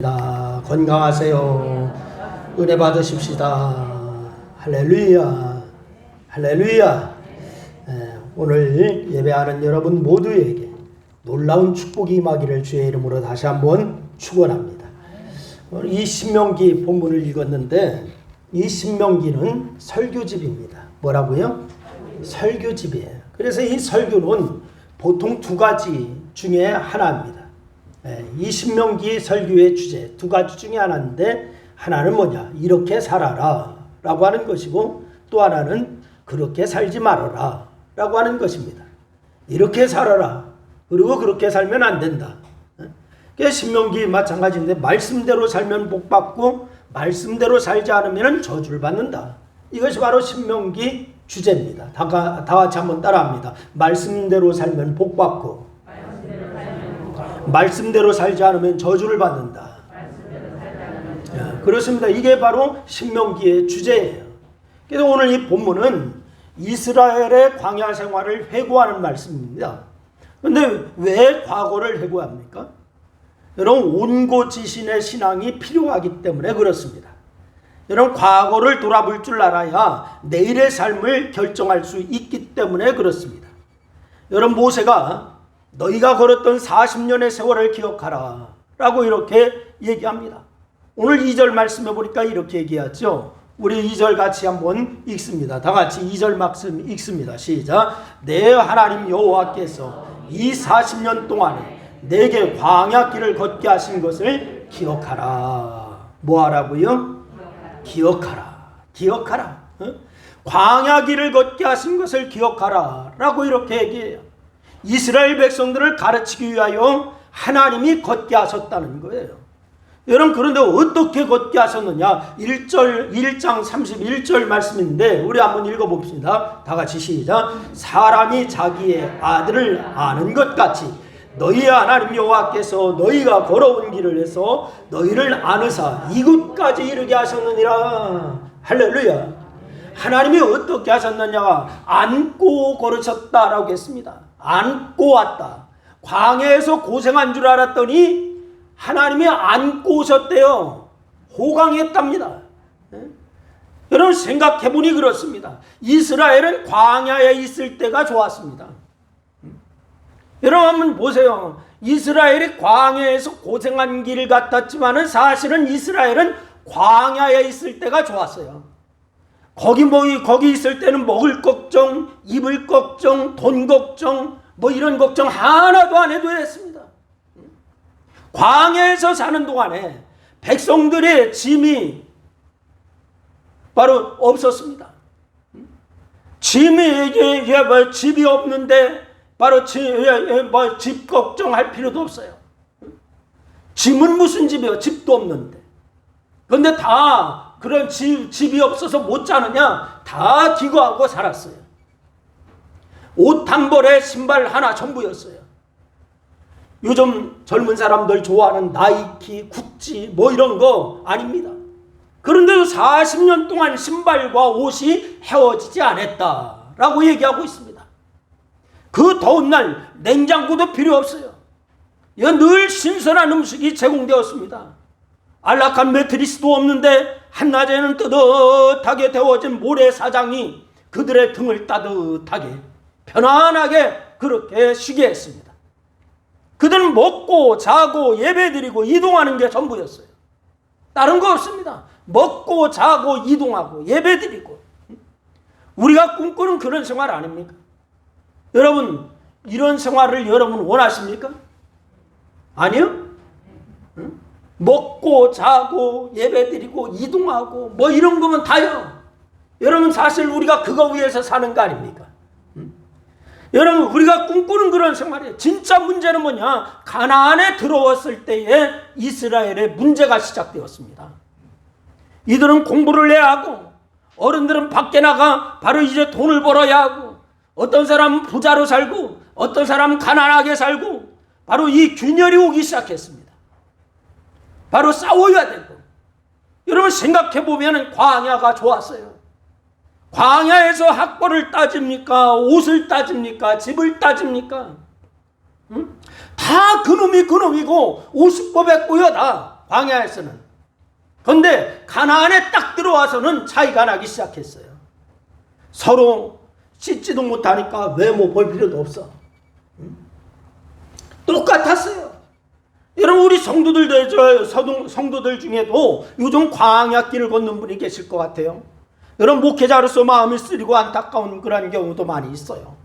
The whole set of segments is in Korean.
건강하세요. 은혜 받으십시다. 할렐루야. 할렐루야. 오늘 예배하는 여러분 모두에게 놀라운 축복이 임하기를 주의 이름으로 다시 한번 축원합니다. 이 신명기 본문을 읽었는데 이 신명기는 설교집입니다. 뭐라고요? 설교집이에요. 그래서 이 설교는 보통 두 가지 중에 하나입니다. 이 신명기 설교의 주제 두 가지 중에 하나인데, 하나는 뭐냐? 이렇게 살아라 라고 하는 것이고, 또 하나는 그렇게 살지 말아라 라고 하는 것입니다. 이렇게 살아라, 그리고 그렇게 살면 안 된다. 신명기 마찬가지인데, 말씀대로 살면 복받고 말씀대로 살지 않으면 저주를 받는다. 이것이 바로 신명기 주제입니다. 다 같이 한번 따라합니다. 말씀대로 살면 복받고 말씀대로 살지 않으면 저주를 받는다. 그렇습니다. 이게 바로 신명기의 주제예요. 그래서 오늘 이 본문은 이스라엘의 광야 생활을 회고하는 말씀입니다. 그런데 왜 과거를 회고합니까? 여러분, 온고지신의 신앙이 필요하기 때문에 그렇습니다. 여러분, 과거를 돌아볼 줄 알아야 내일의 삶을 결정할 수 있기 때문에 그렇습니다. 여러분, 모세가 너희가 걸었던 40년의 세월을 기억하라 라고 이렇게 얘기합니다. 오늘 2절 말씀해 보니까 이렇게 얘기하죠. 우리 2절 같이 한번 읽습니다. 다 같이 2절 말씀 읽습니다. 시작. 내 하나님 여호와께서 이 40년 동안에 내게 광야길을 걷게 하신 것을 기억하라. 뭐 하라고요? 기억하라. 기억하라. 광야길을 걷게 하신 것을 기억하라 라고 이렇게 얘기해요. 이스라엘 백성들을 가르치기 위하여 하나님이 걷게 하셨다는 거예요. 여러분, 그런데 어떻게 걷게 하셨느냐? 1장 31절 말씀인데 우리 한번 읽어봅시다. 다 같이 시작. 사람이 자기의 아들을 아는 것 같이 너희의 하나님 여호와께서 너희가 걸어온 길을 해서 너희를 아느사 이곳까지 이르게 하셨느니라. 할렐루야. 하나님이 어떻게 하셨느냐? 안고 걸으셨다라고 했습니다. 안고 왔다. 광야에서 고생한 줄 알았더니 하나님이 안고 오셨대요. 호강했답니다. 여러분, 생각해보니 그렇습니다. 이스라엘은 광야에 있을 때가 좋았습니다. 여러분 한번 보세요. 이스라엘이 광야에서 고생한 길 같았지만은 사실은 이스라엘은 광야에 있을 때가 좋았어요. 거기 있을 때는 먹을 걱정, 입을 걱정, 돈 걱정, 뭐 이런 걱정 하나도 안 해도 됐습니다. 광야에서 사는 동안에 백성들의 짐이 바로 없었습니다. 집이 없는데 바로 집 걱정할 필요도 없어요. 짐은 무슨 집이요? 집도 없는데. 그런데 다 그런 집이 없어서 못 자느냐? 다 기거하고 살았어요. 옷 한 벌에 신발 하나 전부였어요. 요즘 젊은 사람들 좋아하는 나이키, 구찌 뭐 이런 거 아닙니다. 그런데도 40년 동안 신발과 옷이 헤어지지 않았다라고 얘기하고 있습니다. 그 더운 날 냉장고도 필요 없어요. 늘 신선한 음식이 제공되었습니다. 안락한 매트리스도 없는데 한낮에는 뜨뜻하게 데워진 모래사장이 그들의 등을 따뜻하게 편안하게 그렇게 쉬게 했습니다. 그들은 먹고 자고 예배드리고 이동하는 게 전부였어요. 다른 거 없습니다. 먹고 자고 이동하고 예배드리고. 우리가 꿈꾸는 그런 생활 아닙니까? 여러분, 이런 생활을 여러분 원하십니까? 아니요? 먹고 자고 예배드리고 이동하고 뭐 이런 거면 다요. 여러분, 사실 우리가 그거 위해서 사는 거 아닙니까? 여러분, 우리가 꿈꾸는 그런 생활이에요. 진짜 문제는 뭐냐? 가나안에 들어왔을 때에 이스라엘의 문제가 시작되었습니다. 이들은 공부를 해야 하고 어른들은 밖에 나가 바로 이제 돈을 벌어야 하고, 어떤 사람은 부자로 살고 어떤 사람은 가난하게 살고, 바로 이 균열이 오기 시작했습니다. 바로 싸워야 되고. 여러분, 생각해보면 광야가 좋았어요. 광야에서 학벌을 따집니까? 옷을 따집니까? 집을 따집니까? 다 그놈이고 50법에 꼬여 다. 광야에서는. 그런데 가나안에 딱 들어와서는 차이가 나기 시작했어요. 서로 씻지도 못하니까 외모 볼 필요도 없어. 똑같았어요. 여러분, 우리 성도들 중에도 요즘 광야길을 걷는 분이 계실 것 같아요. 여러분, 목회자로서 마음이 쓰리고 안타까운 그런 경우도 많이 있어요.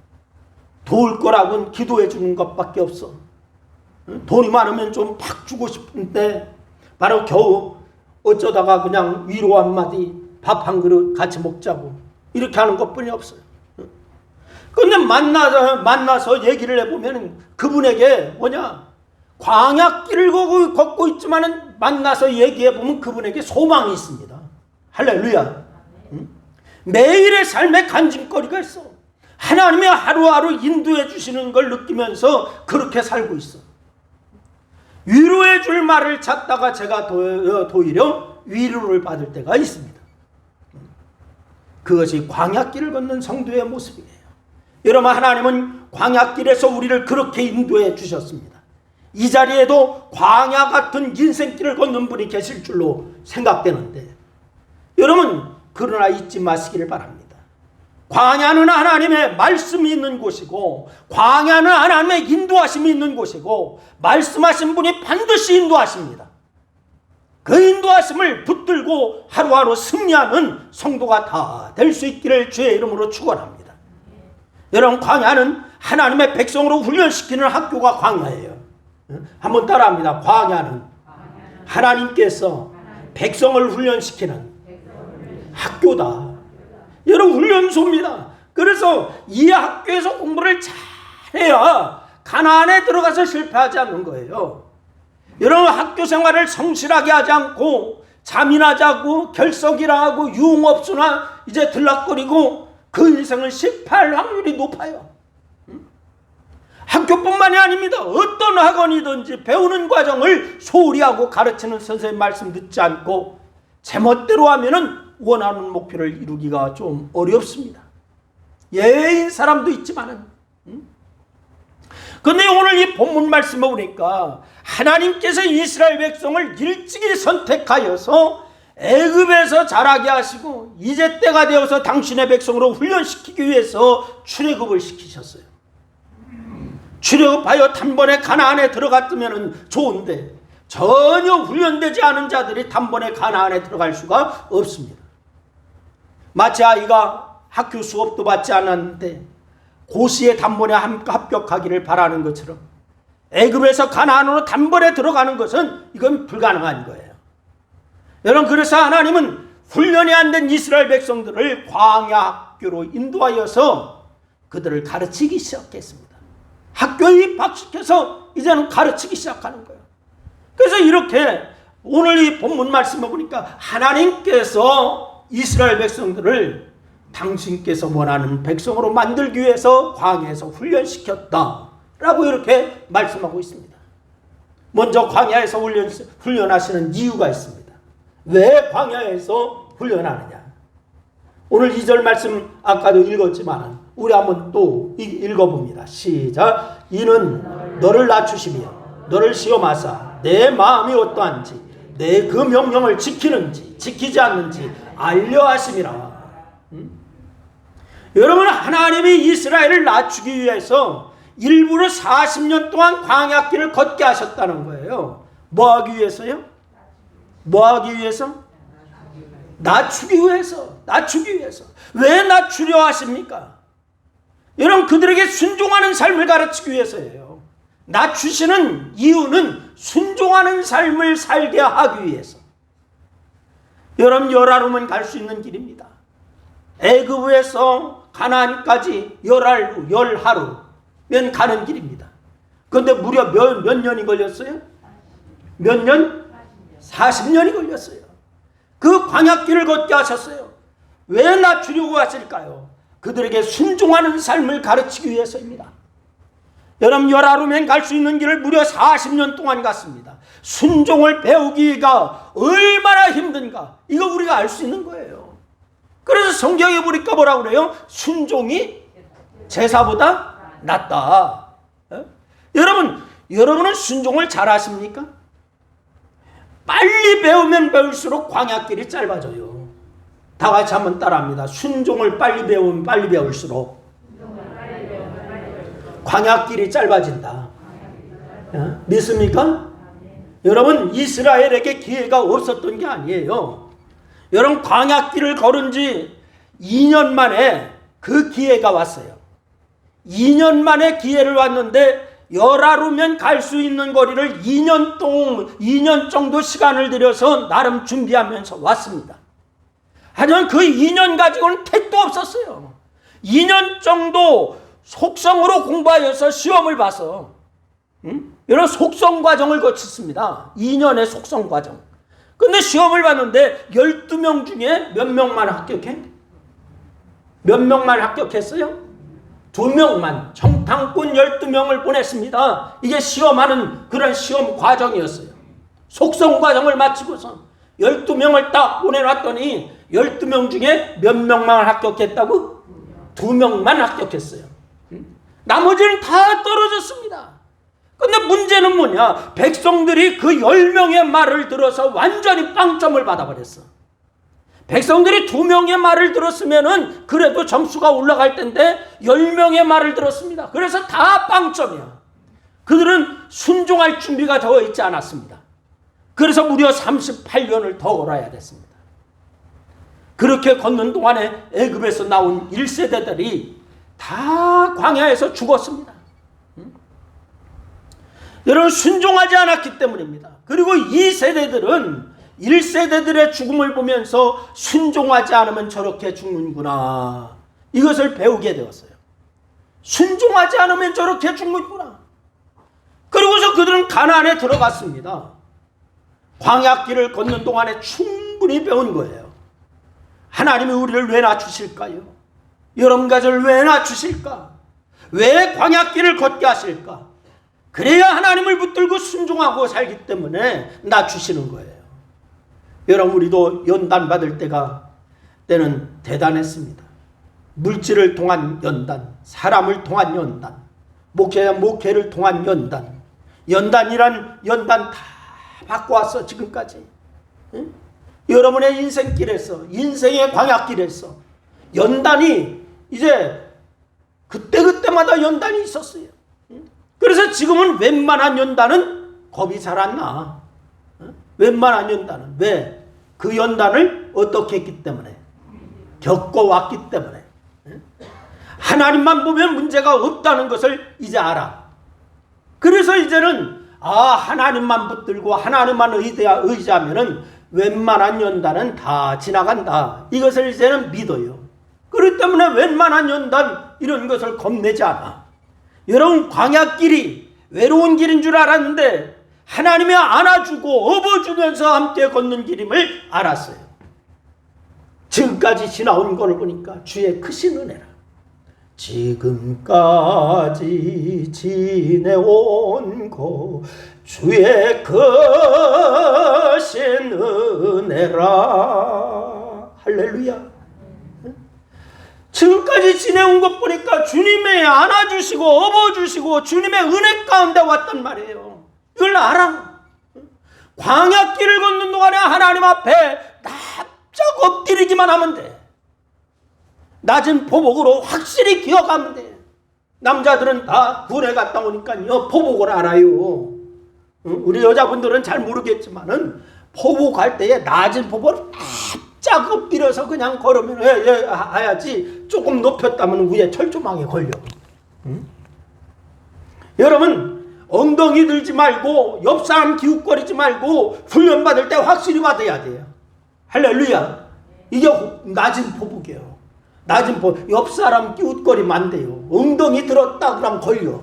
도울 거라고는 기도해 주는 것밖에 없어. 돈이 많으면 좀 팍 주고 싶은데 바로 겨우 어쩌다가 그냥 위로 한마디, 밥 한 그릇 같이 먹자고 이렇게 하는 것뿐이 없어요. 그런데 만나서 얘기를 해보면 그분에게 광야길을 걷고 있지만은 만나서 얘기해보면 그분에게 소망이 있습니다. 할렐루야. 매일의 삶에 간증거리가 있어. 하나님의 하루하루 인도해 주시는 걸 느끼면서 그렇게 살고 있어. 위로해 줄 말을 찾다가 제가 도리어 위로를 받을 때가 있습니다. 그것이 광야길을 걷는 성도의 모습이에요. 여러분, 하나님은 광야길에서 우리를 그렇게 인도해 주셨습니다. 이 자리에도 광야 같은 인생길을 걷는 분이 계실 줄로 생각되는데, 여러분, 그러나 잊지 마시기를 바랍니다. 광야는 하나님의 말씀이 있는 곳이고, 광야는 하나님의 인도하심이 있는 곳이고, 말씀하신 분이 반드시 인도하십니다. 그 인도하심을 붙들고 하루하루 승리하는 성도가 다 될 수 있기를 주의 이름으로 축원합니다. 여러분, 광야는 하나님의 백성으로 훈련시키는 학교가 광야예요. 한번 따라합니다. 광야는 하나님께서 백성을 훈련시키는 학교다. 여러분, 훈련소입니다. 그래서 이 학교에서 공부를 잘해야 가나안에 들어가서 실패하지 않는 거예요. 여러분, 학교 생활을 성실하게 하지 않고 자민하자고 결석이라 하고 유흥업소나 이제 들락거리고 그 인생을 실패할 확률이 높아요. 학교뿐만이 아닙니다. 어떤 학원이든지 배우는 과정을 소홀히 하고 가르치는 선생님 말씀 듣지 않고 제멋대로 하면은 원하는 목표를 이루기가 좀 어렵습니다. 예인 사람도 있지만은. 그런데 오늘 이 본문 말씀을 보니까 하나님께서 이스라엘 백성을 일찍이 선택하여서 애굽에서 자라게 하시고 이제 때가 되어서 당신의 백성으로 훈련시키기 위해서 출애굽을 시키셨어요. 출애굽하여 단번에 가나안에 들어갔으면 좋은데 전혀 훈련되지 않은 자들이 단번에 가나안에 들어갈 수가 없습니다. 마치 아이가 학교 수업도 받지 않았는데 고시에 단번에 합격하기를 바라는 것처럼 애굽에서 가나안으로 단번에 들어가는 것은 이건 불가능한 거예요. 여러분, 그래서 하나님은 훈련이 안 된 이스라엘 백성들을 광야 학교로 인도하여서 그들을 가르치기 시작했습니다. 학교에 입학시켜서 이제는 가르치기 시작하는 거예요. 그래서 이렇게 오늘 이 본문 말씀을 보니까 하나님께서 이스라엘 백성들을 당신께서 원하는 백성으로 만들기 위해서 광야에서 훈련시켰다라고 이렇게 말씀하고 있습니다. 먼저 광야에서 훈련하시는 이유가 있습니다. 왜 광야에서 훈련하느냐? 오늘 2절 말씀 아까도 읽었지만 우리 한번 또 읽어봅니다. 시작. 이는 너를 낮추시며 너를 시험하사 내 마음이 어떠한지 내 그 명령을 지키는지 지키지 않는지 알려 하심이라. 여러분, 하나님이 이스라엘을 낮추기 위해서 일부러 40년 동안 광야길을 걷게 하셨다는 거예요. 뭐 하기 위해서요? 뭐 하기 위해서? 낮추기 위해서. 낮추기 위해서. 왜 낮추려 하십니까? 여러분, 그들에게 순종하는 삶을 가르치기 위해서예요. 낮추시는 이유는 순종하는 삶을 살게 하기 위해서. 여러분, 열하루면 갈 수 있는 길입니다. 애굽에서 가나안까지 열하루면 가는 길입니다. 그런데 무려 몇 년이 걸렸어요? 몇 년? 40년이 걸렸어요. 그 광야길을 걷게 하셨어요. 왜 낮추려고 하실까요? 그들에게 순종하는 삶을 가르치기 위해서입니다. 여러분, 열하루면 갈 수 있는 길을 무려 40년 동안 갔습니다. 순종을 배우기가 얼마나 힘든가, 이거 우리가 알 수 있는 거예요. 그래서 성경에 보니까 뭐라고 그래요? 순종이 제사보다 낫다. 여러분은 순종을 잘 하십니까? 빨리 배우면 배울수록 광야길이 짧아져요. 다 같이 한번 따라합니다. 순종을 빨리 배우면 빨리 배울수록 광야길이 짧아진다. 믿습니까? 여러분, 이스라엘에게 기회가 없었던 게 아니에요. 여러분, 광야길을 걸은 지 2년 만에 그 기회가 왔어요. 2년 만에 기회를 왔는데 열하루면 갈 수 있는 거리를 2년 정도 시간을 들여서 나름 준비하면서 왔습니다. 하지만 그 2년 가지고는 택도 없었어요. 2년 정도 속성으로 공부하여서 시험을 봐서 이런 속성 과정을 거쳤습니다. 2년의 속성 과정. 근데 시험을 봤는데 12명 중에 몇 명만 합격해? 몇 명만 합격했어요? 2명만. 정탐꾼 12명을 보냈습니다. 이게 시험하는 그런 시험 과정이었어요. 속성 과정을 마치고서 12명을 딱 보내놨더니 12명 중에 몇 명만 합격했다고? 2명만 합격했어요. 나머지는 다 떨어졌습니다. 근데 문제는 뭐냐? 백성들이 그 10명의 말을 들어서 완전히 빵점을 받아버렸어. 백성들이 2명의 말을 들었으면은 그래도 점수가 올라갈 텐데 10명의 말을 들었습니다. 그래서 다 빵점이야. 그들은 순종할 준비가 되어 있지 않았습니다. 그래서 무려 38년을 더 걸어야 됐습니다. 그렇게 걷는 동안에 애굽에서 나온 1세대들이 다 광야에서 죽었습니다. 여러분, 순종하지 않았기 때문입니다. 그리고 2세대들은 1세대들의 죽음을 보면서 순종하지 않으면 저렇게 죽는구나, 이것을 배우게 되었어요. 순종하지 않으면 저렇게 죽는구나. 그리고서 그들은 가나안에 들어갔습니다. 광야길을 걷는 동안에 충분히 배운 거예요. 하나님이 우리를 왜 낮추실까요? 여러분 가족을 왜 낮추실까? 왜 광야길을 걷게 하실까? 그래야 하나님을 붙들고 순종하고 살기 때문에 낮추시는 거예요. 여러분, 우리도 연단 받을 때는 대단했습니다. 물질을 통한 연단, 사람을 통한 연단, 목회를 통한 연단, 연단이란 연단 다 받고 왔어, 지금까지. 응? 여러분의 인생길에서, 인생의 광야길에서 연단이 이제 그때마다 연단이 있었어요. 그래서 지금은 웬만한 연단은 겁이 잘 안 나. 웬만한 연단은. 왜? 그 연단을 어떻게 했기 때문에? 겪어왔기 때문에. 하나님만 보면 문제가 없다는 것을 이제 알아. 그래서 이제는 하나님만 붙들고 하나님만 의지하면은 웬만한 연단은 다 지나간다, 이것을 이제는 믿어요. 그렇기 때문에 웬만한 연단 이런 것을 겁내지 않아. 여러분, 광야길이 외로운 길인 줄 알았는데 하나님이 안아주고 업어주면서 함께 걷는 길임을 알았어요. 지금까지 지나온 걸 보니까 주의 크신 은혜라. 지금까지 지내온 거 주의 크신 은혜라. 할렐루야. 지금까지 지내온 것 보니까 주님의 안아주시고 업어주시고 주님의 은혜 가운데 왔단 말이에요. 이걸 알아. 광야길을 걷는 동안에 하나님 앞에 납작 엎드리기만 하면 돼. 낮은 포복으로 확실히 기억하면 돼. 남자들은 다 군에 갔다 오니까요, 포복을 알아요. 우리 여자분들은 잘 모르겠지만은 포복할 때에 낮은 포복을 납작 엎드려서 그냥 걸으면 해야지. 조금 높였다면 위에 철조망에 걸려. 여러분, 엉덩이 들지 말고 옆 사람 기웃거리지 말고 훈련 받을 때 확실히 받아야 돼요. 할렐루야. 이게 낮은 포복이에요. 낮은 포복. 옆 사람 기웃거리면 안 돼요. 엉덩이 들었다 그러면 걸려.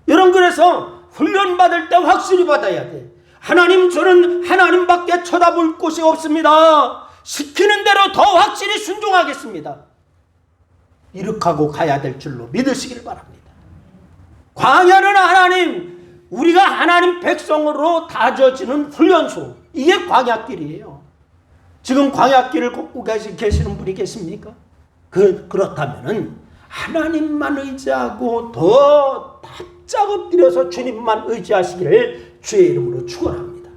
여러분, 그래서 훈련 받을 때 확실히 받아야 돼. 하나님, 저는 하나님밖에 쳐다볼 곳이 없습니다. 시키는 대로 더 확실히 순종하겠습니다. 이렇게 하고 가야 될 줄로 믿으시길 바랍니다. 광야는 하나님, 우리가 하나님 백성으로 다져지는 훈련소, 이게 광야길이에요. 지금 광야길을 걷고 계시는 분이 계십니까? 그렇다면은 하나님만 의지하고 더 납작 엎드려서 주님만 의지하시기를 주의 이름으로 축원합니다.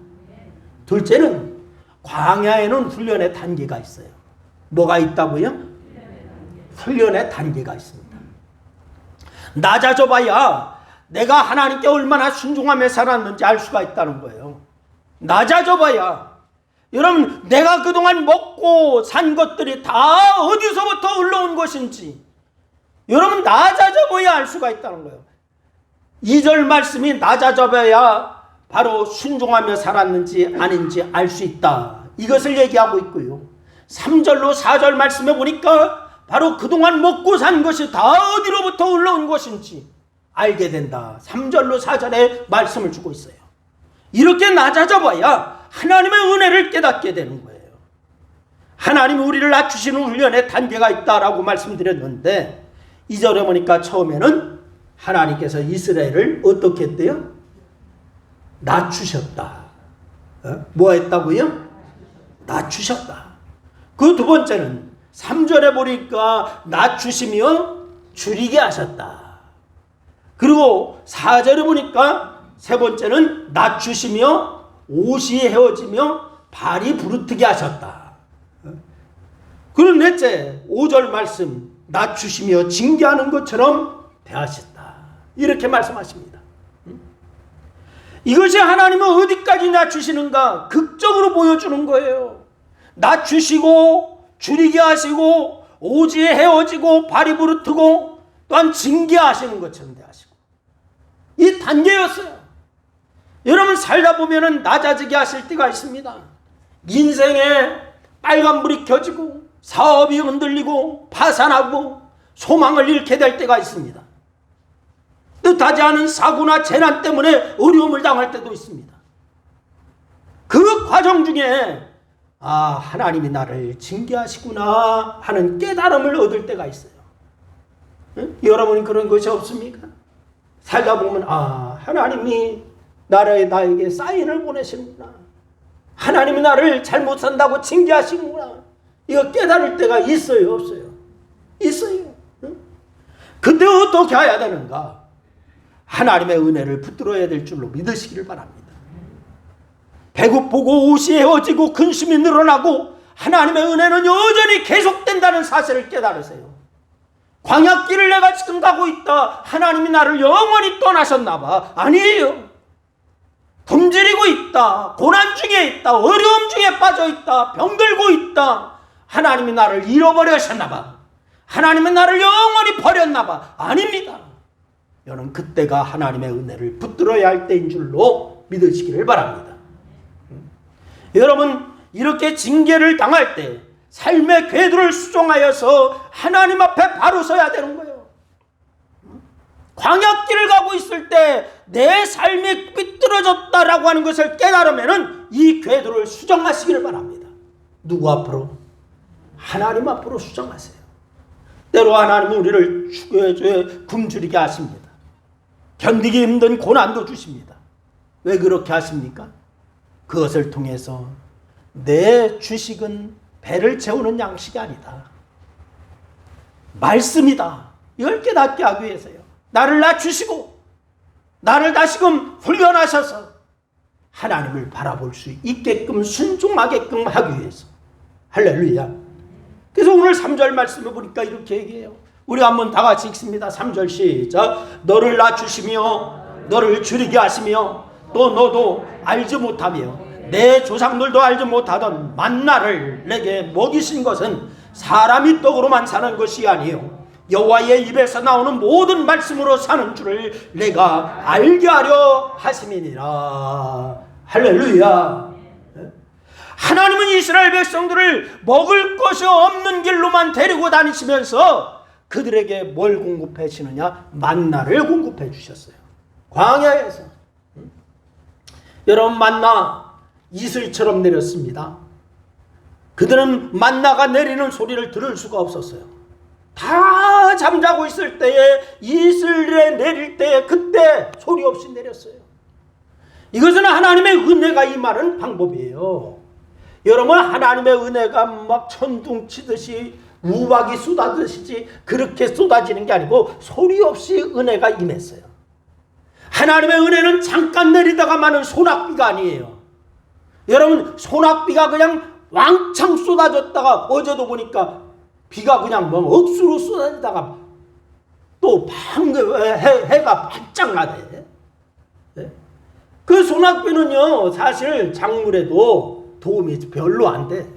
둘째는 광야에는 훈련의 단계가 있어요. 뭐가 있다고요? 훈련의 단계가 있습니다. 낮아져봐야 내가 하나님께 얼마나 순종하며 살았는지 알 수가 있다는 거예요. 낮아져봐야. 여러분, 내가 그동안 먹고 산 것들이 다 어디서부터 흘러온 것인지 여러분 낮아져봐야 알 수가 있다는 거예요. 2절 말씀이 낮아져봐야 바로 순종하며 살았는지 아닌지 알 수 있다. 이것을 얘기하고 있고요. 3절로 4절 말씀에 보니까 바로 그동안 먹고 산 것이 다 어디로부터 흘러온 것인지 알게 된다. 3절로 4절에 말씀을 주고 있어요. 이렇게 낮아져봐야 하나님의 은혜를 깨닫게 되는 거예요. 하나님이 우리를 낮추시는 훈련의 단계가 있다라고 말씀드렸는데 2절에 보니까 처음에는 하나님께서 이스라엘을 어떻게 했대요? 낮추셨다. 뭐 했다고요? 낮추셨다. 그 두 번째는 3절에 보니까 낮추시며 줄이게 하셨다. 그리고 4절에 보니까 세 번째는 낮추시며 옷이 헤어지며 발이 부르트게 하셨다. 그리고 넷째 5절 말씀 낮추시며 징계하는 것처럼 대하셨다. 이렇게 말씀하십니다. 이것이 하나님은 어디까지 낮추시는가 극적으로 보여주는 거예요. 낮추시고 줄이게 하시고 옷이 헤어지고 발이 부르트고 또한 징계하시는 것처럼 대하시고 이 단계였어요. 여러분 살다 보면은 낮아지게 하실 때가 있습니다. 인생에 빨간불이 켜지고 사업이 흔들리고 파산하고 소망을 잃게 될 때가 있습니다. 뜻하지 않은 사고나 재난 때문에 어려움을 당할 때도 있습니다. 그 과정 중에 하나님이 나를 징계하시구나 하는 깨달음을 얻을 때가 있어요. 응? 여러분이 그런 것이 없습니까? 살다 보면 하나님이 나에게 사인을 보내시는구나. 하나님이 나를 잘못 산다고 징계하시는구나. 이거 깨달을 때가 있어요, 없어요? 있어요. 응? 근데 어떻게 해야 되는가? 하나님의 은혜를 붙들어야 될 줄로 믿으시기를 바랍니다. 배고프고 옷이 헤어지고 근심이 늘어나고 하나님의 은혜는 여전히 계속된다는 사실을 깨달으세요. 광야길을 내가 지금 가고 있다. 하나님이 나를 영원히 떠나셨나 봐. 아니에요. 굶주리고 있다. 고난 중에 있다. 어려움 중에 빠져 있다. 병들고 있다. 하나님이 나를 잃어버리셨나 봐. 하나님이 나를 영원히 버렸나 봐. 아닙니다. 여러분 그때가 하나님의 은혜를 붙들어야 할 때인 줄로 믿으시기를 바랍니다. 여러분 이렇게 징계를 당할 때 삶의 궤도를 수정하여서 하나님 앞에 바로 서야 되는 거예요. 광야길을 가고 있을 때 내 삶이 삐뚤어졌다라고 하는 것을 깨달으면 이 궤도를 수정하시기를 바랍니다. 누구 앞으로? 하나님 앞으로 수정하세요. 때로 하나님은 우리를 추구해 굶주리게 하십니다. 견디기 힘든 고난도 주십니다. 왜 그렇게 하십니까? 그것을 통해서 내 주식은 배를 채우는 양식이 아니다. 말씀이다. 이걸 깨닫게 하기 위해서요. 나를 낮추시고 나를 다시금 훈련하셔서 하나님을 바라볼 수 있게끔 순종하게끔 하기 위해서. 할렐루야. 그래서 오늘 3절 말씀을 보니까 이렇게 얘기해요. 우리 한번 다 같이 읽습니다. 3절 시작. 너를 낮추시며 너를 줄이게 하시며 또 너도 알지 못하며 내 조상들도 알지 못하던 만나를 내게 먹이신 것은 사람이 떡으로만 사는 것이 아니요 여호와의 입에서 나오는 모든 말씀으로 사는 줄을 내가 알게 하려 하심이니라. 할렐루야. 하나님은 이스라엘 백성들을 먹을 것이 없는 길로만 데리고 다니시면서 그들에게 뭘 공급해 주시느냐? 만나를 공급해 주셨어요. 광야에서. 여러분 만나 이슬처럼 내렸습니다. 그들은 만나가 내리는 소리를 들을 수가 없었어요. 다 잠자고 있을 때에 이슬에 내릴 때에 그때 소리 없이 내렸어요. 이것은 하나님의 은혜가 임하는 방법이에요. 여러분 하나님의 은혜가 막 천둥 치듯이 우박이 쏟아지듯이 그렇게 쏟아지는 게 아니고 소리 없이 은혜가 임했어요. 하나님의 은혜는 잠깐 내리다가 마는 소낙비가 아니에요. 여러분 소낙비가 그냥 왕창 쏟아졌다가 어제도 보니까 비가 그냥 뭐 억수로 쏟아지다가 또 해가 바짝 나대. 그 소낙비는요 사실 작물에도 도움이 별로 안 돼.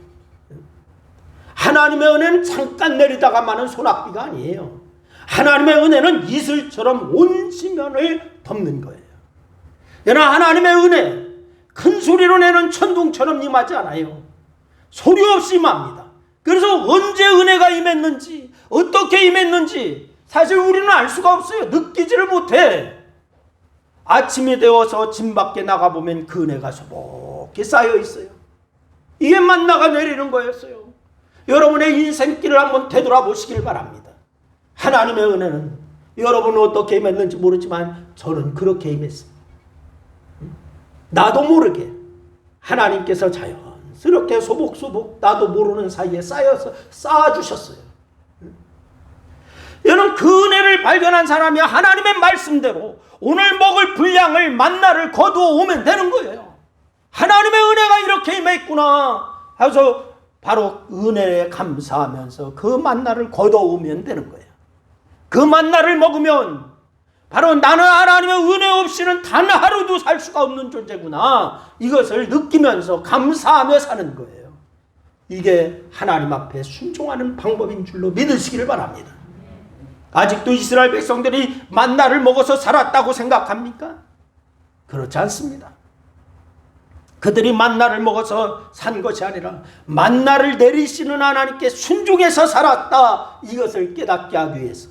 하나님의 은혜는 잠깐 내리다가 마는 소낙비가 아니에요. 하나님의 은혜는 이슬처럼 온 지면을 덮는 거예요. 그러나 하나님의 은혜 큰 소리로 내는 천둥처럼 임하지 않아요. 소리 없이 임합니다. 그래서 언제 은혜가 임했는지 어떻게 임했는지 사실 우리는 알 수가 없어요. 느끼지를 못해. 아침이 되어서 집 밖에 나가보면 그 은혜가 소복히 쌓여 있어요. 이게 만나가 내리는 거였어요. 여러분의 인생길을 한번 되돌아보시길 바랍니다. 하나님의 은혜는 여러분은 어떻게 임했는지 모르지만 저는 그렇게 임했습니다. 나도 모르게 하나님께서 자연스럽게 소복소복 나도 모르는 사이에 쌓아주셨어요. 여러분 그 은혜를 발견한 사람이 하나님의 말씀대로 오늘 먹을 분량을 만나를 거두어 오면 되는 거예요. 하나님의 은혜가 이렇게 임했구나 해서 바로 은혜에 감사하면서 그 만나를 거두어 오면 되는 거예요. 그 만나를 먹으면 바로 나는 하나님의 은혜 없이는 단 하루도 살 수가 없는 존재구나 이것을 느끼면서 감사하며 사는 거예요. 이게 하나님 앞에 순종하는 방법인 줄로 믿으시기를 바랍니다. 아직도 이스라엘 백성들이 만나를 먹어서 살았다고 생각합니까? 그렇지 않습니다. 그들이 만나를 먹어서 산 것이 아니라 만나를 내리시는 하나님께 순종해서 살았다 이것을 깨닫게 하기 위해서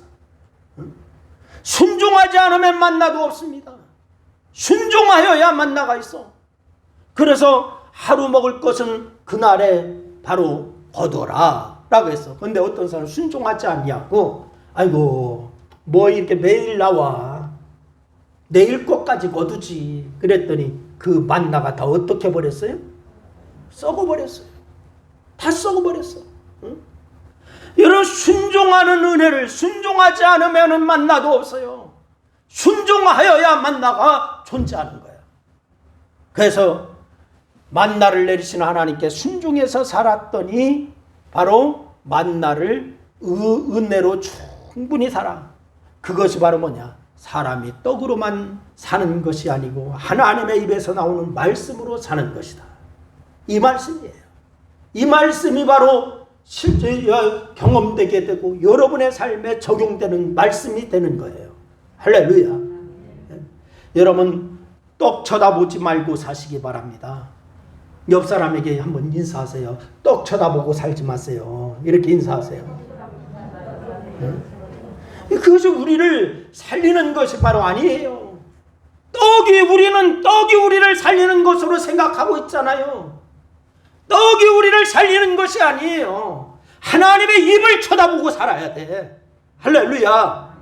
순종하지 않으면 만나도 없습니다. 순종하여야 만나가 있어. 그래서 하루 먹을 것은 그날에 바로 거둬라 라고 했어. 그런데 어떤 사람은 순종하지 않냐고 아이고 뭐 이렇게 매일 나와 내일 것까지 거두지 그랬더니 그 만나가 다 어떻게 버렸어요? 썩어버렸어요. 다 썩어버렸어. 응? 여러분 순종하는 은혜를 순종하지 않으면 만나도 없어요. 순종하여야 만나가 존재하는 거예요. 그래서 만나를 내리시는 하나님께 순종해서 살았더니 바로 만나를 은혜로 충분히 살아. 그것이 바로 뭐냐? 사람이 떡으로만 사는 것이 아니고 하나님의 입에서 나오는 말씀으로 사는 것이다. 이 말씀이에요. 이 말씀이 바로 실제 경험되게 되고 여러분의 삶에 적용되는 말씀이 되는 거예요. 할렐루야. 여러분 떡 쳐다보지 말고 사시기 바랍니다. 옆 사람에게 한번 인사하세요. 떡 쳐다보고 살지 마세요. 이렇게 인사하세요. 그것이 우리를 살리는 것이 바로 아니에요. 우리는 떡이 우리를 살리는 것으로 생각하고 있잖아요. 떡이 우리를 살리는 것이 아니에요. 하나님의 입을 쳐다보고 살아야 돼. 할렐루야.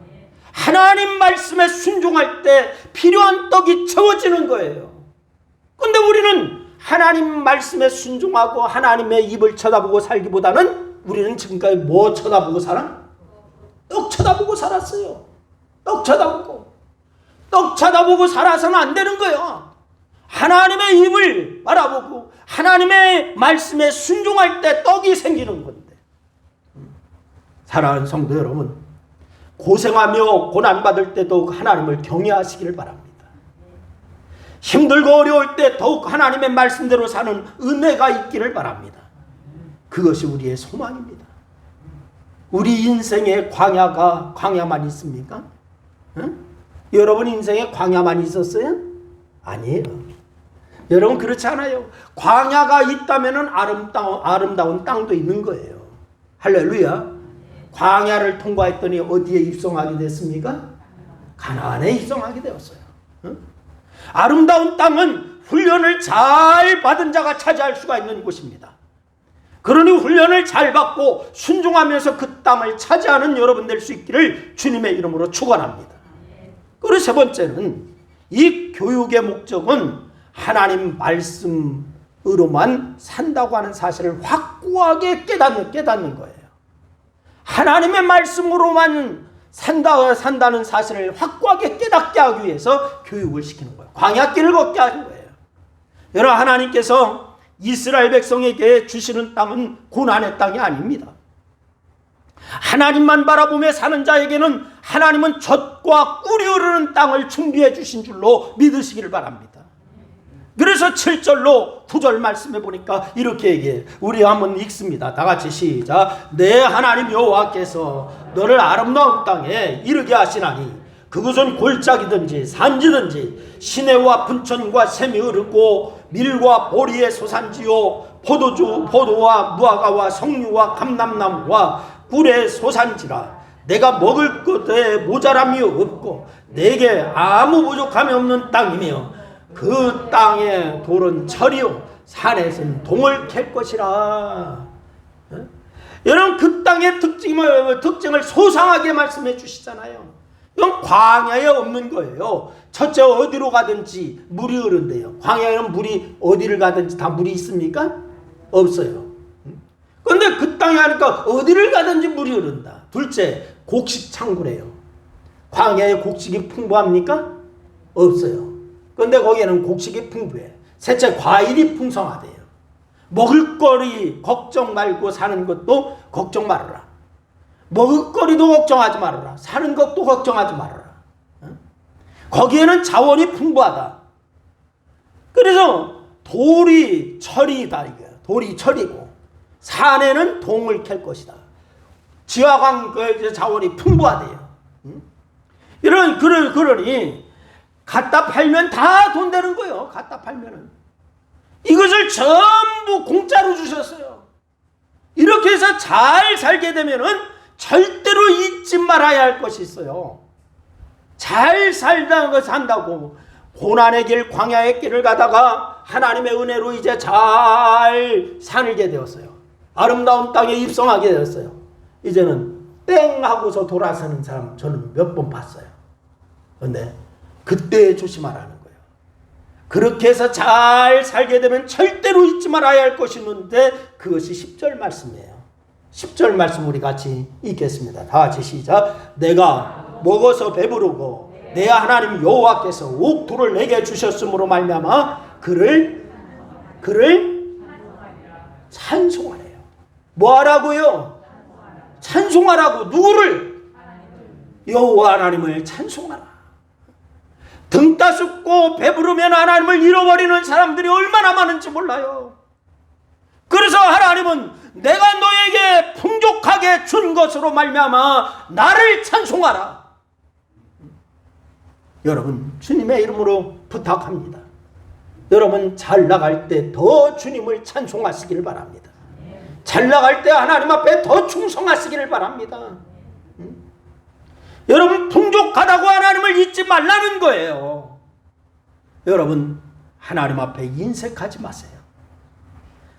하나님 말씀에 순종할 때 필요한 떡이 채워지는 거예요. 그런데 우리는 하나님 말씀에 순종하고 하나님의 입을 쳐다보고 살기보다는 우리는 지금까지 뭐 쳐다보고 살아? 떡 쳐다보고 살았어요. 떡 쳐다보고 살아서는 안 되는 거예요. 하나님의 입을 바라보고 하나님의 말씀에 순종할 때 떡이 생기는 건데. 사랑하는 성도 여러분, 고생하며 고난받을 때도 하나님을 경외하시기를 바랍니다. 힘들고 어려울 때 더욱 하나님의 말씀대로 사는 은혜가 있기를 바랍니다. 그것이 우리의 소망입니다. 우리 인생에 광야만 있습니까? 응? 여러분 인생에 광야만 있었어요? 아니에요. 여러분 그렇지 않아요. 광야가 있다면 아름다운 땅도 있는 거예요. 할렐루야. 광야를 통과했더니 어디에 입성하게 됐습니까? 가나안에 입성하게 되었어요. 응? 아름다운 땅은 훈련을 잘 받은 자가 차지할 수가 있는 곳입니다. 그러니 훈련을 잘 받고 순종하면서 그 땅을 차지하는 여러분 될 수 있기를 주님의 이름으로 축원합니다. 그리고 세 번째는 이 교육의 목적은 하나님 말씀으로만 산다고 하는 사실을 확고하게 깨닫는 거예요. 하나님의 말씀으로만 산다는 사실을 확고하게 깨닫게 하기 위해서 교육을 시키는 거예요. 광야길을 걷게 하는 거예요. 여러분, 하나님께서 이스라엘 백성에게 주시는 땅은 고난의 땅이 아닙니다. 하나님만 바라보며 사는 자에게는 하나님은 젖과 꿀이 흐르는 땅을 준비해 주신 줄로 믿으시기를 바랍니다. 그래서 7절로 9절 말씀해 보니까 이렇게 얘기해요. 우리 한번 읽습니다. 다 같이 시작. 내 하나님 여호와께서 너를 아름다운 땅에 이르게 하시나니 그것은 골짜기든지 산지든지 시내와 분천과 샘이 흐르고 밀과 보리의 소산지요 포도와 무화과와 석류와 감람나무와 꿀의 소산지라. 내가 먹을 것에 모자람이 없고 내게 아무 부족함이 없는 땅이며 그 땅의 돌은 철이요 산에서는 동을 캘 것이라. 여러분, 그 땅의 특징을 소상하게 말씀해 주시잖아요. 이건 광야에 없는 거예요. 첫째, 어디로 가든지 물이 흐른대요. 광야에는 물이 어디를 가든지 다 물이 있습니까? 없어요. 그런데 그 땅에 하니까 어디를 가든지 물이 흐른다. 둘째, 곡식 창구래요. 광야에 곡식이 풍부합니까? 없어요. 그런데 거기에는 곡식이 풍부해. 셋째, 과일이 풍성하대요. 먹을거리 걱정 말고 사는 것도 걱정 말아라. 먹을거리도 걱정하지 말아라. 사는 것도 걱정하지 말아라. 거기에는 자원이 풍부하다. 그래서 돌이 철이다. 돌이 철이고 산에는 동을 캘 것이다. 지하강 자원이 풍부하대요. 그러니 갖다 팔면 다 돈 되는 거예요. 갖다 팔면은. 이것을 전부 공짜로 주셨어요. 이렇게 해서 잘 살게 되면은 절대로 잊지 말아야 할 것이 있어요. 잘 산다고 고난의 길, 광야의 길을 가다가 하나님의 은혜로 이제 잘 살게 되었어요. 아름다운 땅에 입성하게 되었어요. 이제는 땡 하고서 돌아서는 사람 저는 몇 번 봤어요. 그런데 그때 조심하라는 거예요. 그렇게 해서 잘 살게 되면 절대로 잊지 말아야 할 것이 있는데 그것이 10절 말씀이에요. 10절 말씀 우리 같이 읽겠습니다. 다 같이 시작. 내가 먹어서 배부르고 내 하나님 여호와께서 옥토를 내게 주셨으므로 말미암아 그를 찬송하래요. 뭐 하라고요? 찬송하라고. 누구를? 여호와 하나님을 찬송하라. 등 따숩고 배부르면 하나님을 잃어버리는 사람들이 얼마나 많은지 몰라요. 그래서 하나님은 내가 너에게 풍족하게 준 것으로 말미암아 나를 찬송하라. 여러분, 주님의 이름으로 부탁합니다. 여러분, 잘 나갈 때 더 주님을 찬송하시기를 바랍니다. 잘 나갈 때 하나님 앞에 더 충성하시기를 바랍니다. 여러분, 풍족하다고 하나님을 잊지 말라는 거예요. 여러분, 하나님 앞에 인색하지 마세요.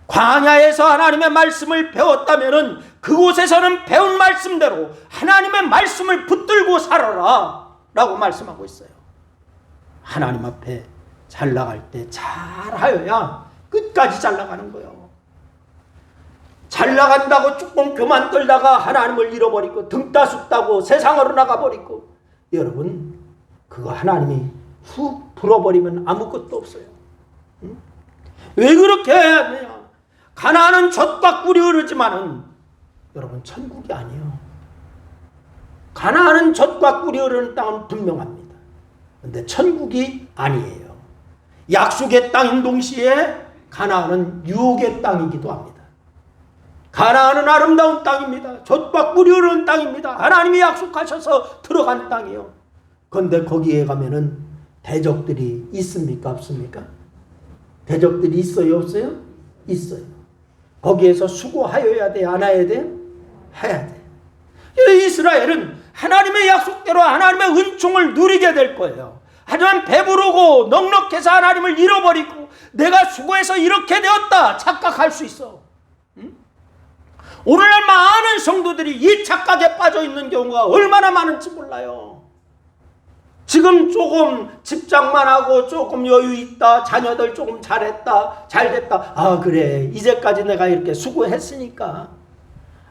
광야에서 하나님의 말씀을 배웠다면 그곳에서는 배운 말씀대로 하나님의 말씀을 붙들고 살아라 라고 말씀하고 있어요. 하나님 앞에 잘 나갈 때 잘하여야 끝까지 잘 나가는 거예요. 잘 나간다고 조금 그만 떨다가 하나님을 잃어버리고 등 따숩다고 세상으로 나가버리고, 여러분, 그거 하나님이 훅 불어버리면 아무것도 없어요. 응? 왜 그렇게 해야 돼요? 가나안은 젖과 꿀이 흐르지만은 여러분, 천국이 아니에요. 가나안은 젖과 꿀이 흐르는 땅은 분명합니다. 그런데 천국이 아니에요. 약속의 땅인 동시에 가나안은 유혹의 땅이기도 합니다. 가나안은 아름다운 땅입니다. 젖과 꿀이 흐르는 땅입니다. 하나님이 약속하셔서 들어간 땅이요. 그런데 거기에 가면은 대적들이 있습니까? 없습니까? 대적들이 있어요? 없어요? 있어요. 거기에서 수고하여야 돼? 안 해야 돼? 해야 돼. 이스라엘은 하나님의 약속대로 하나님의 은총을 누리게 될 거예요. 하지만 배부르고 넉넉해서 하나님을 잃어버리고 내가 수고해서 이렇게 되었다 착각할 수 있어. 오늘날 많은 성도들이 이 착각에 빠져 있는 경우가 얼마나 많은지 몰라요. 지금 조금 집장만 하고 조금 여유 있다, 자녀들 조금 잘했다, 잘됐다. 아, 그래, 이제까지 내가 이렇게 수고했으니까,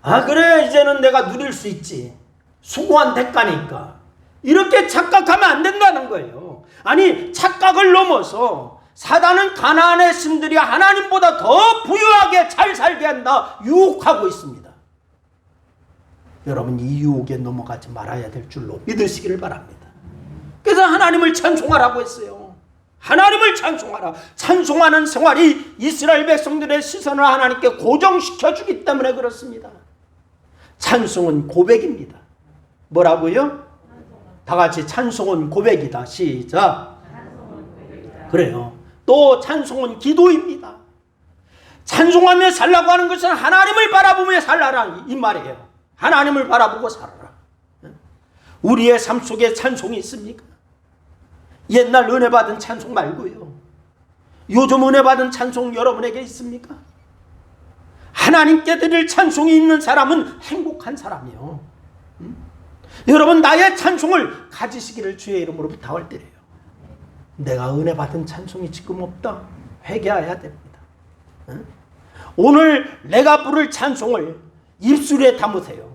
아, 그래, 이제는 내가 누릴 수 있지, 수고한 대가니까. 이렇게 착각하면 안 된다는 거예요. 아니, 착각을 넘어서 사단은 가나안의 신들이 하나님보다 더 부유하게 잘 살게 한다 유혹하고 있습니다. 여러분, 이 유혹에 넘어가지 말아야 될 줄로 믿으시기를 바랍니다. 그래서 하나님을 찬송하라고 했어요. 하나님을 찬송하라. 찬송하는 생활이 이스라엘 백성들의 시선을 하나님께 고정시켜주기 때문에 그렇습니다. 찬송은 고백입니다. 뭐라고요? 다 같이 찬송은 고백이다. 시작. 그래요. 또 찬송은 기도입니다. 찬송하며 살라고 하는 것은 하나님을 바라보며 살라라 이 말이에요. 하나님을 바라보고 살아라. 우리의 삶 속에 찬송이 있습니까? 옛날 은혜 받은 찬송 말고요. 요즘 은혜 받은 찬송 여러분에게 있습니까? 하나님께 드릴 찬송이 있는 사람은 행복한 사람이요. 여러분, 나의 찬송을 가지시기를 주의 이름으로 부탁드려요. 내가 은혜 받은 찬송이 지금 없다. 회개해야 됩니다. 오늘 내가 부를 찬송을 입술에 담으세요.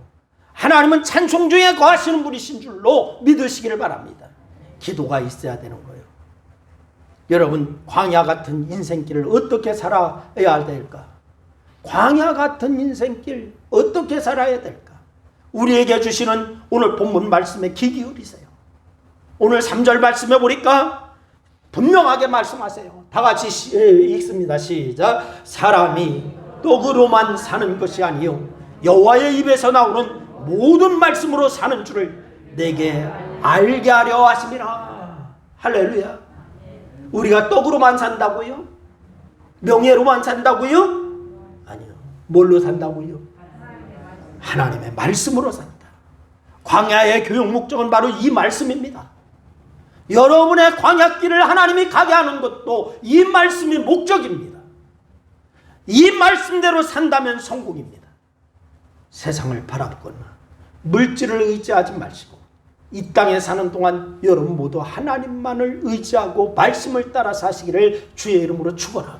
하나님은 찬송 중에 거하시는 분이신 줄로 믿으시기를 바랍니다. 기도가 있어야 되는 거예요. 여러분, 광야 같은 인생길을 어떻게 살아야 될까? 광야 같은 인생길 어떻게 살아야 될까? 우리에게 주시는 오늘 본문 말씀에 귀 기울이세요. 오늘 3절 말씀에 보니까 분명하게 말씀하세요. 다 같이 읽습니다. 시작. 사람이 떡으로만 사는 것이 아니요 여호와의 입에서 나오는 모든 말씀으로 사는 줄을 내게 알게 하려 하심이라. 할렐루야. 우리가 떡으로만 산다고요? 명예로만 산다고요? 아니요. 뭘로 산다고요? 하나님의 말씀으로 산다. 광야의 교육 목적은 바로 이 말씀입니다. 여러분의 광야길을 하나님이 가게 하는 것도 이 말씀이 목적입니다. 이 말씀대로 산다면 성공입니다. 세상을 바라보거나 물질을 의지하지 마시고 이 땅에 사는 동안 여러분 모두 하나님만을 의지하고 말씀을 따라 사시기를 주의 이름으로 축원하고,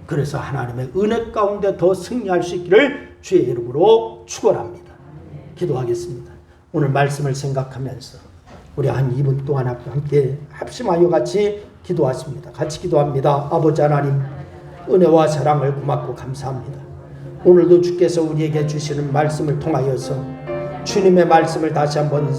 그래서 하나님의 은혜 가운데 더 승리할 수 있기를 주의 이름으로 축원합니다. 기도하겠습니다. 오늘 말씀을 생각하면서 우리 한 2분 동안 함께 합심하여 같이 기도하십니다. 같이 기도합니다. 아버지 하나님, 은혜와 사랑을 고맙고 감사합니다. 오늘도 주께서 우리에게 주시는 말씀을 통하여서 주님의 말씀을 다시 한번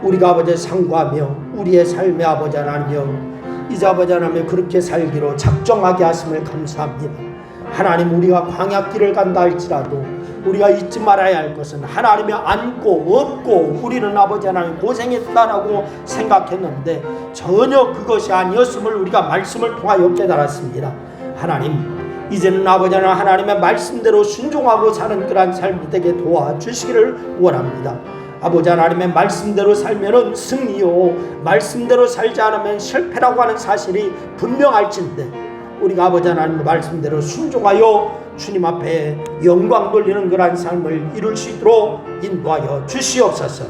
우리가 아버지 상고하며 우리의 삶의 아버지 하나님이여 이제 아버지 하나님 그렇게 살기로 작정하게 하심을 감사합니다. 하나님, 우리가 광야길을 간다 할지라도 우리가 잊지 말아야 할 것은 하나님이 안고 업고 우리는 아버지 하나님 고생했다라고 생각했는데 전혀 그것이 아니었음을 우리가 말씀을 통하여 깨달았습니다. 하나님, 이제는 아버지 하나님의 말씀대로 순종하고 사는 그러한 삶이 되게 도와주시기를 원합니다. 아버지 하나님의 말씀대로 살면은 승리요, 말씀대로 살지 않으면 실패라고 하는 사실이 분명할진데 우리가 아버지 하나님의 말씀대로 순종하여 주님 앞에 영광 돌리는 그러한 삶을 이룰 수 있도록 인도하여 주시옵소서.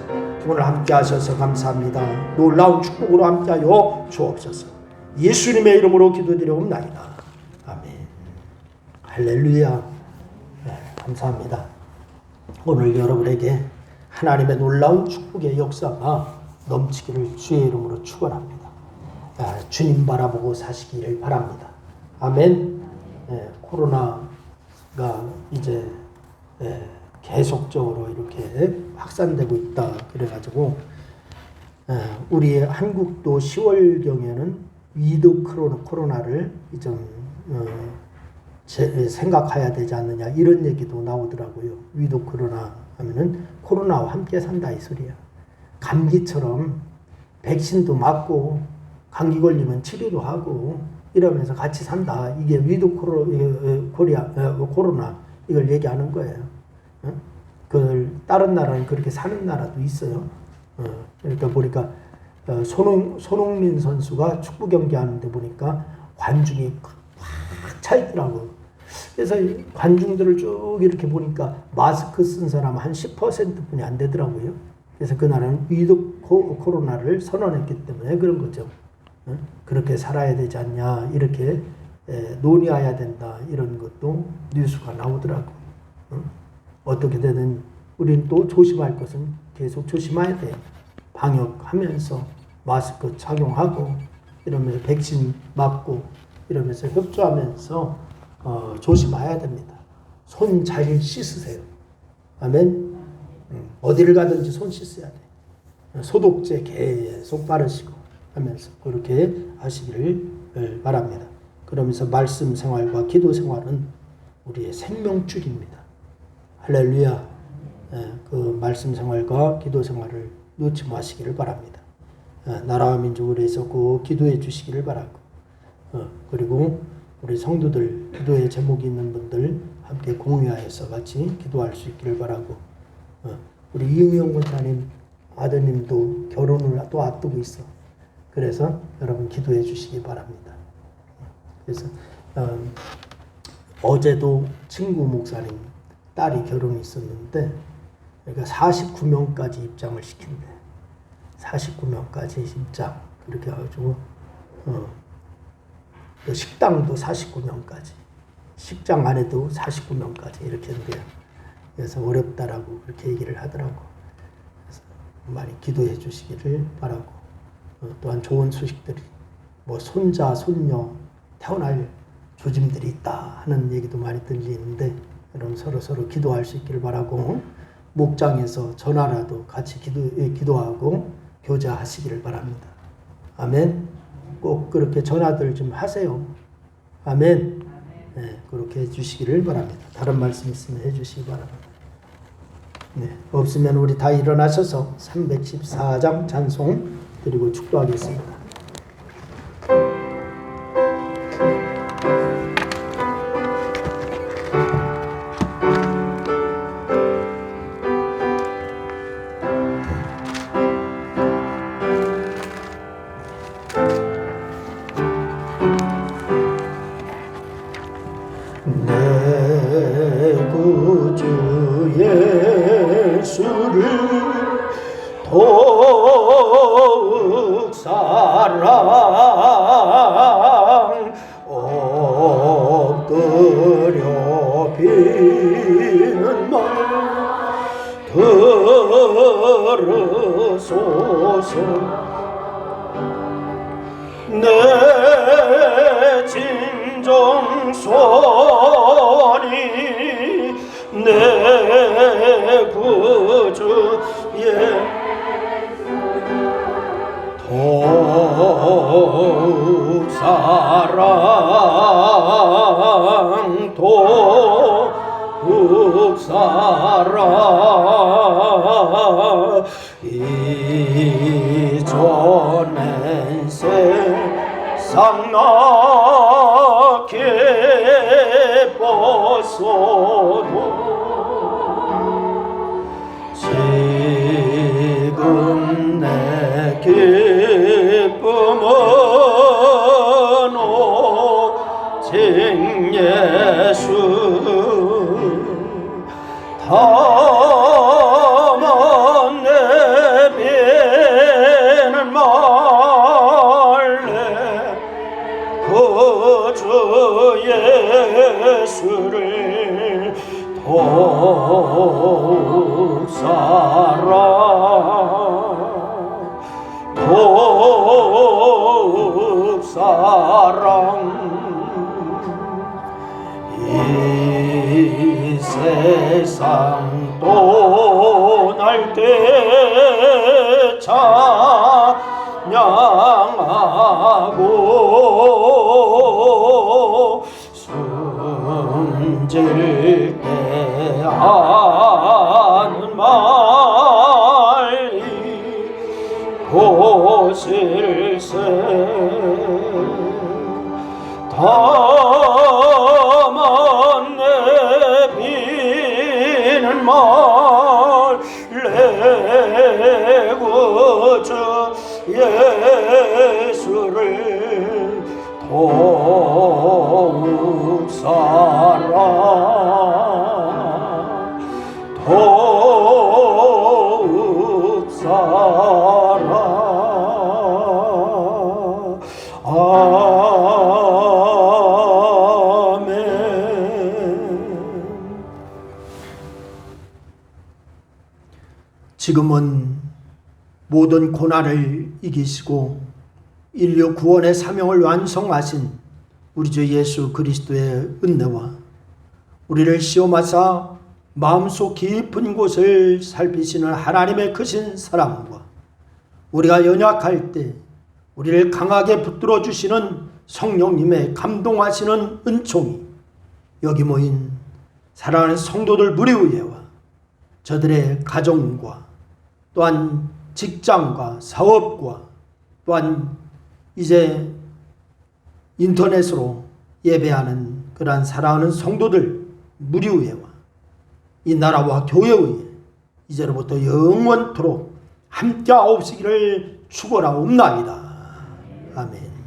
오늘 함께 하셔서 감사합니다. 놀라운 축복으로 함께하여 주옵소서. 예수님의 이름으로 기도드리옵나이다. 아멘. 할렐루야. 네, 감사합니다. 오늘 여러분에게 하나님의 놀라운 축복의 역사가 넘치기를 주의 이름으로 축원합니다. 주님 바라보고 사시기를 바랍니다. 아멘. 코로나가 이제 계속적으로 이렇게 확산되고 있다 그래가지고 우리 한국도 10월경에는 위드 코로나를 좀 생각해야 되지 않느냐 이런 얘기도 나오더라고요. 위드 코로나 하면은 코로나와 함께 산다 이 소리야. 감기처럼 백신도 맞고 감기 걸리면 치료도 하고 이러면서 같이 산다. 이게 위드 코로나 이걸 얘기하는 거예요. 그 다른 나라는 그렇게 사는 나라도 있어요. 그러니까 보니까 손흥민 선수가 축구 경기 하는데 보니까 관중이 꽉 차 있더라고. 그래서 관중들을 쭉 이렇게 보니까 마스크 쓴 사람 한 10%뿐이 안 되더라고요. 그래서 그 나라는 위드 코로나를 선언했기 때문에 그런 거죠. 그렇게 살아야 되지 않냐 이렇게 논의해야 된다 이런 것도 뉴스가 나오더라고. 어떻게 되든 우리는 또 조심할 것은 계속 조심해야 돼요. 방역하면서 마스크 착용하고 이러면서 백신 맞고 이러면서 협조하면서 조심해야 됩니다. 손 잘 씻으세요. 아멘. 어디를 가든지 손 씻어야 돼. 소독제 계속 바르시고 하면서 그렇게 하시기를 바랍니다. 그러면서 말씀 생활과 기도 생활은 우리의 생명줄입니다. 할렐루야. 그 말씀 생활과 기도 생활을 놓지 마시기를 바랍니다. 나라와 민족을 위해서 꼭 기도해 주시기를 바라고, 그리고 우리 성도들 기도의 제목이 있는 분들 함께 공유하여서 같이 기도할 수 있기를 바라고, 우리 이응영 권사님 아드님도 결혼을 또 앞두고 있어. 그래서 여러분 기도해 주시기 바랍니다. 그래서 어제도 친구 목사님 딸이 결혼이 있었는데, 그러니까 49명까지 입장을 시킨대. 49명까지 입장. 그렇게 해가지고 또 식당도 49명까지, 식장 안에도 49명까지 이렇게 한대요. 그래서 어렵다라고 그렇게 얘기를 하더라고. 그래서 많이 기도해 주시기를 바라고, 또한 좋은 소식들이 뭐 손자, 손녀 태어날 조짐들이 있다 하는 얘기도 많이 들리는데, 여러분 서로 기도할 수 있기를 바라고, 목장에서 전화라도 같이 기도하고 교제하시기를 바랍니다. 아멘. 꼭 그렇게 전화들 좀 하세요. 아멘. 네, 그렇게 해주시기를 바랍니다. 다른 말씀 있으면 해주시기 바랍니다. 네, 없으면 우리 다 일어나셔서 314장 찬송 드리고 축도하겠습니다. 내 구주 예수를 더욱 사랑 엎드려 비는 말 들으소서. 내 진정소리 내 구주 더욱 사랑 더욱 사랑 이전엔 세상 나 기뻤어도 지금 내 기쁨은 오직 예수 다만 내비는 말래 구주 예수를 더욱 사랑 더욱 사랑 이 세상 떠날 때 찬양하고 숨질 때 하는 말이 곧일세 다만 내비는 말래 구주 예수를 더욱 사랑 더욱 사랑 지금은 모든 고난을 이기시고 인류 구원의 사명을 완성하신 우리 주 예수 그리스도의 은혜와 우리를 시험하사 마음속 깊은 곳을 살피시는 하나님의 크신 사랑과 우리가 연약할 때 우리를 강하게 붙들어 주시는 성령님의 감동하시는 은총이 여기 모인 사랑하는 성도들 무리의회와 저들의 가정과 또한 직장과 사업과 또한 이제 인터넷으로 예배하는 그러한 사랑하는 성도들 무리의회와 이 나라와 교회의 이제로부터 영원토록 함께하옵시기를 축원하옵나이다. 아멘.